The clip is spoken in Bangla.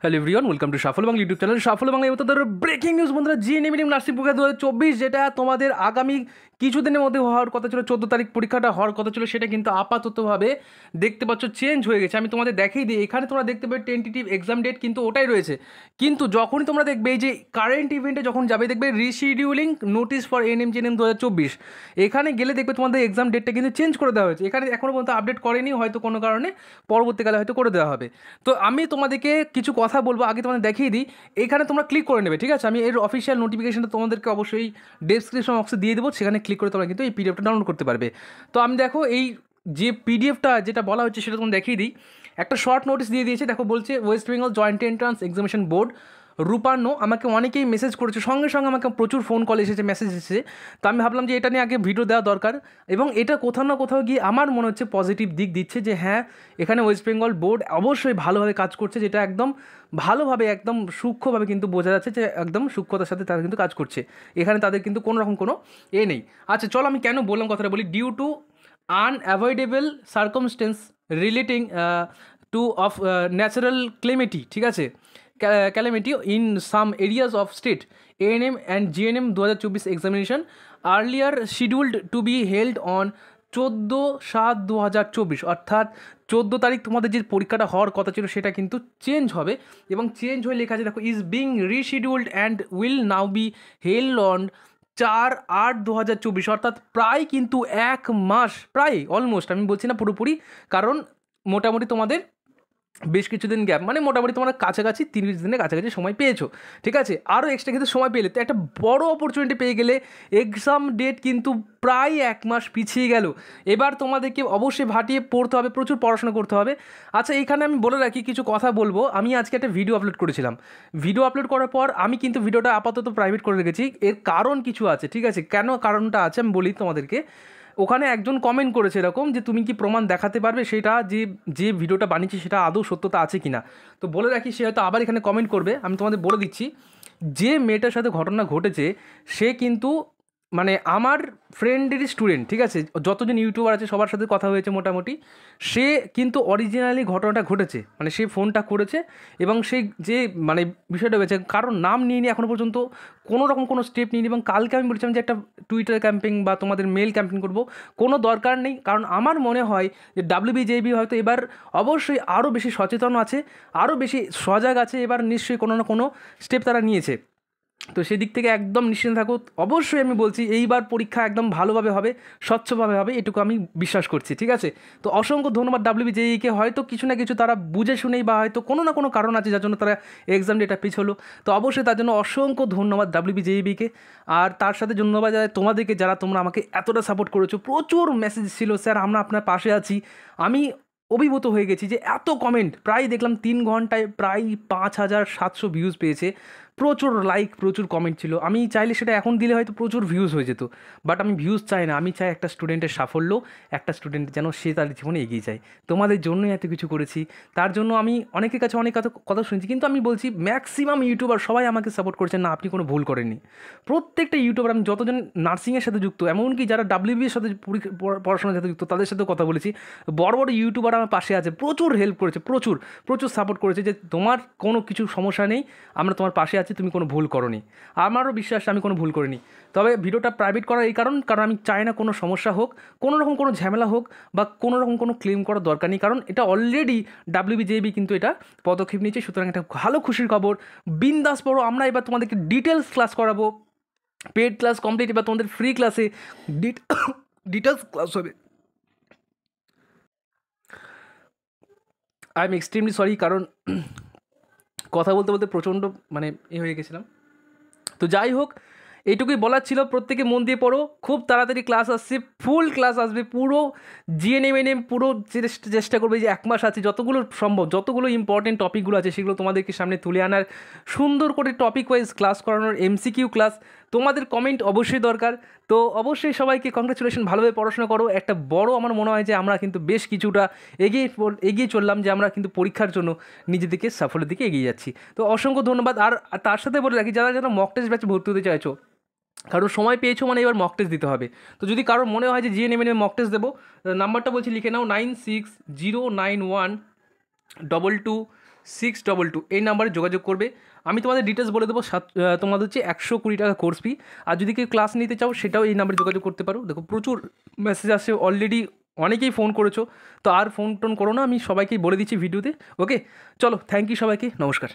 হ্যালো এভরিওয়ান, ওয়েলকাম টু সাফল্য বাংলা ইউটিউব চ্যানেল। সাফল্য বাংলা এবার তাদের ব্রেকিং নিউজ বন্ধুরা, জিএনএম নার্সিং পরীক্ষা 2024 যেটা তোমাদের আগামী কিছুদিনের মধ্যে হওয়ার কথা ছিল, 14 তারিখ পরীক্ষাটা হওয়ার কথা ছিল, সেটা কিন্তু আপাততভাবে দেখতে পাচ্ছ চেঞ্জ হয়ে গেছে। আমি তোমাদের দেখিয়ে দিই, এখানে তোমরা দেখতে পাবে টেন্টেটিভ এক্সাম ডেট কিন্তু ওটাই রয়েছে, কিন্তু যখনই তোমরা দেখবে এই যে কারেন্ট ইভেন্টে যখন যাবে দেখবে rescheduling notice for NM GNM 2024, এখানে গেলে দেখবে তোমাদের এক্সাম ডেটটা কিন্তু চেঞ্জ করে দেওয়া হয়েছে। এখানে এখনও পর্যন্ত আপডেট করেনি, হয়তো কোনো কারণে পরবর্তীকালে হয়তো করে দেওয়া হবে। তো আমি তোমাদেরকে কিছু কথা বলবো, আগে তোমাদের দেখিয়ে দিই। এখানে তোমরা ক্লিক করে নেবে, ঠিক আছে? আমি এর অফিসিয়াল নোটিফিকেশনটা তোমাদেরকে অবশ্যই ডেসক্রিপশন বক্সে দিয়ে দেবো, সেখানে ক্লিক করে তোমরা কিন্তু এই পিডিএফটা ডাউনলোড করতে পারবে। তো আমি দেখো এই যে পিডিএফটা যেটা বলা হচ্ছে সেটা তোমাদের দেখিয়ে দিই। একটা শর্ট নোটিস দিয়ে দিয়েছে, দেখো বলছে West Bengal joint entrance examination board রূপান্ন। আমাকে অনেকেই মেসেজ করেছে, সঙ্গে সঙ্গে আমাকে প্রচুর ফোন কল এসেছে, মেসেজ এসেছে। তো আমি ভাবলাম যে এটা নিয়ে আগে ভিডিও দেওয়া দরকার, এবং এটা কোথাও না কোথাও গিয়ে আমার মনে হচ্ছে পজিটিভ দিক দিচ্ছে যে হ্যাঁ, এখানে ওয়েস্ট বেঙ্গল বোর্ড অবশ্যই ভালোভাবে কাজ করছে, যেটা একদম ভালোভাবে একদম সূক্ষ্মভাবে কিন্তু বোঝা যাচ্ছে যে একদম সূক্ষ্মতার সাথে তারা কিন্তু কাজ করছে। এখানে তাদের কিন্তু কোনো রকম কোনো নেই। আচ্ছা চলো, আমি কেন বললাম কথাটা বলি। Due to unavoidable circumstances relating to of natural calamity, ঠিক আছে, calamity in some areas of state, ANM and GNM 2024 examination earlier scheduled to be held on 14/7/2024, অর্থাৎ 14 তারিখ তোমাদের যে পরীক্ষাটা হওয়ার কথা ছিল সেটা কিন্তু চেঞ্জ হবে, এবং চেঞ্জ হয়ে লেখা আছে দেখো, is being রিশিডিউল্ড and will now be held on 4/8/2024, অর্থাৎ প্রায় কিন্তু এক মাস, প্রায় অলমোস্ট, আমি বলছি না পুরোপুরি, কারণ মোটামুটি তোমাদের বেশ কিছুদিন গ্যাপ, মানে মোটামুটি তোমরা কাছাকাছি 30 দিনের কাছাকাছি সময় পেয়েছো, ঠিক আছে? আরও এক্সট্রা কিন্তু সময় পেলে তো একটা বড় অপরচুনিটি পেয়ে গেলে। এক্সাম ডেট কিন্তু প্রায় এক মাস পিছিয়ে গেল, এবার তোমাদেরকে অবশ্যই ভাটিয়ে পড়তে হবে, প্রচুর পড়াশোনা করতে হবে। আচ্ছা এইখানে আমি বলে রাখি, কিছু কথা বলবো। আমি আজকে একটা ভিডিও আপলোড করেছিলাম, ভিডিও আপলোড করার পর আমি কিন্তু ভিডিওটা আপাতত প্রাইভেট করে রেখেছি। এর কারণ কিছু আছে, ঠিক আছে? কেন কারণটা আছে আমি বলি তোমাদেরকে। ওখানে একজন কমেন্ট করেছে এরকম যে তুমি কি প্রমাণ দেখাতে পারবে সেটা, যে যে ভিডিওটা বানিয়েছি সেটা আদৌ সত্যতা আছে কি না। তো বলে রাখি, সে হয়তো আবার এখানে কমেন্ট করবে, আমি তোমাদের বলে দিচ্ছি। যে মেয়েটার সাথে ঘটনা ঘটেছে সে কিন্তু মানে আমার ফ্রেন্ডেরই স্টুডেন্ট, ঠিক আছে? যতজন ইউটিউবার আছে সবার সাথে কথা হয়েছে মোটামুটি, সে কিন্তু অরিজিনালি ঘটনাটা ঘটেছে, মানে সে ফোনটা করেছে, এবং সেই যে মানে বিষয়টা হয়েছে, কারণ নাম নিয়ে নিয়ে এখনও পর্যন্ত কোনো রকম কোনো স্টেপ নিইনি। এবং কালকে আমি বলছিলাম যে একটা টুইটার ক্যাম্পেইন বা তোমাদের মেল ক্যাম্পেইন করব, কোনো দরকার নেই, কারণ আমার মনে হয় যে WBJB হয়তো এবার অবশ্যই আরও বেশি সচেতন আছে, আরও বেশি সজাগ আছে, এবার নিশ্চয়ই কোনো না কোনো স্টেপ তারা নিয়েছে। তো সেদিক থেকে একদম নিশ্চিন্ত থাকো। অবশ্যই আমি বলছি এইবার পরীক্ষা একদম ভালোভাবে হবে, স্বচ্ছভাবে হবে, এটুকু আমি বিশ্বাস করছি, ঠিক আছে? তো অসংখ্য ধন্যবাদ WBJEকে, হয়তো কিছু না কিছু তারা বুঝে শুনেই বা হয়তো কোনো না কোনো কারণ আছে যার জন্য তারা এক্সাম ডেটটা পিছলো। তো অবশ্যই তার জন্য অসংখ্য ধন্যবাদ WBJEকে। আর তার সাথে ধন্যবাদ তোমাদেরকে, যারা তোমরা আমাকে এতটা সাপোর্ট করেছো। প্রচুর মেসেজ ছিল, স্যার আমরা আপনার পাশে আছি। আমি অভিভূত হয়ে গেছি যে এত কমেন্ট, প্রায় দেখলাম 3 ঘন্টায় প্রায় 5700 ভিউজ পেয়েছে, প্রচুর লাইক, প্রচুর কমেন্ট ছিল। আমি চাইলে সেটা এখন দিলে হয়তো প্রচুর ভিউজ হয়ে যেত, বাট আমি ভিউজ চাই না, আমি চাই একটা স্টুডেন্টের সাফল্য, একটা স্টুডেন্ট যেন সে তার জীবনে এগিয়ে যায়। তোমাদের জন্যই এত কিছু করেছি, তার জন্য আমি অনেকের কাছে অনেক কথা শুনছি, কিন্তু আমি বলছি ম্যাক্সিমাম ইউটিউবার সবাই আমাকে সাপোর্ট করছেন, না আপনি কোনো ভুল করেননি। প্রত্যেকটা ইউটিউবার, আমি যতজন নার্সিংয়ের সাথে যুক্ত, এমনকি যারা WBI এর সাথে পড়াশোনার সাথে যুক্ত, তাদের সাথেও কথা বলেছি। বড় বড় ইউটিউবার আমার পাশে আছে, প্রচুর হেল্প করেছে, প্রচুর প্রচুর সাপোর্ট করেছে যে তোমার কোনো কিছু সমস্যা নেই, আমরা তোমার পাশে আছি, তুমি কোনো ভুল করোনি। আমারও বিশ্বাস আমি কোনো ভুল করিনি। তবে ভিডিওটা প্রাইভেট করার এই কারণ আমি চাই না কোনো সমস্যা হোক, কোনো রকম কোনো ঝামেলা হোক, বা কোনো রকম কোনো ক্লেম করার দরকার নেই, কারণ এটা অলরেডি WBJB কিন্তু এটা পদক্ষেপ নিয়েছে। সুতরাং একটা ভালো খুশির খবর, বিন্দাস পড়ো। আমরা এবার তোমাদেরকে ডিটেলস ক্লাস করাবো, পেড ক্লাস কমপ্লিট, এবার তোমাদের ফ্রি ক্লাসে ডিটেলস ক্লাস হবে। আই এম এক্সট্রিমলি সরি, কারণ কথা বলতে বলতে প্রচণ্ড মানে হয়ে গেছিলাম। তো যাই হোক, এইটুকুই বলার ছিল। প্রত্যেকে মন দিয়ে পড়ো, খুব তাড়াতাড়ি ক্লাস আসছে, ফুল ক্লাস আসবে, পুরো GNM পুরো চেষ্টা করবে যে এক মাস আছে, যতগুলো সম্ভব, যতগুলো ইম্পর্টেন্ট টপিকগুলো আছে সেগুলো তোমাদেরকে সামনে তুলে আনার, সুন্দর করে টপিক ওয়াইজ ক্লাস করানোর, MCQ ক্লাস। তোমাদের কমেন্ট অবশ্যই দরকার। তো অবশ্যই সবাইকে কংগ্রেচুলেশন, ভালোভাবে পড়াশোনা করো। একটা বড় আমার মনে হয় যে আমরা কিন্তু বেশ কিছুটা এগিয়ে চললাম, যে আমরা কিন্তু পরীক্ষার জন্য নিজেদেরকে সাফল্যের দিকে এগিয়ে যাচ্ছি। তো অসংখ্য ধন্যবাদ। আর তার সাথে বলে রাখি, যারা যারা মক টেস্ট ব্যাচে ভর্তি হতে চাইছো, কারোর সময় পেয়েছো মানে এবার মক টেস্ট দিতে হবে। তো যদি কারোর মনে হয় যে GNM মক টেস্ট দেবো, নাম্বারটা বলছি লিখে নাও, 96091222 622 এই নাম্বারে যোগাযোগ করবে। আমি তোমাদের ডিটেলস বলে দেবো। তোমাদের হচ্ছে 120 টাকা কোর্স ফি। আর যদি কেউ ক্লাস নিতে চাও সেটাও এই নাম্বারে যোগাযোগ করতে পারো। দেখো প্রচুর মেসেজ আসছে, অলরেডি অনেকেই ফোন করেছো, তো আর ফোন টোন করো না, আমি সবাইকেই বলে দিচ্ছি ভিডিওতে। ওকে, চলো, থ্যাংক ইউ সবাইকে, নমস্কার।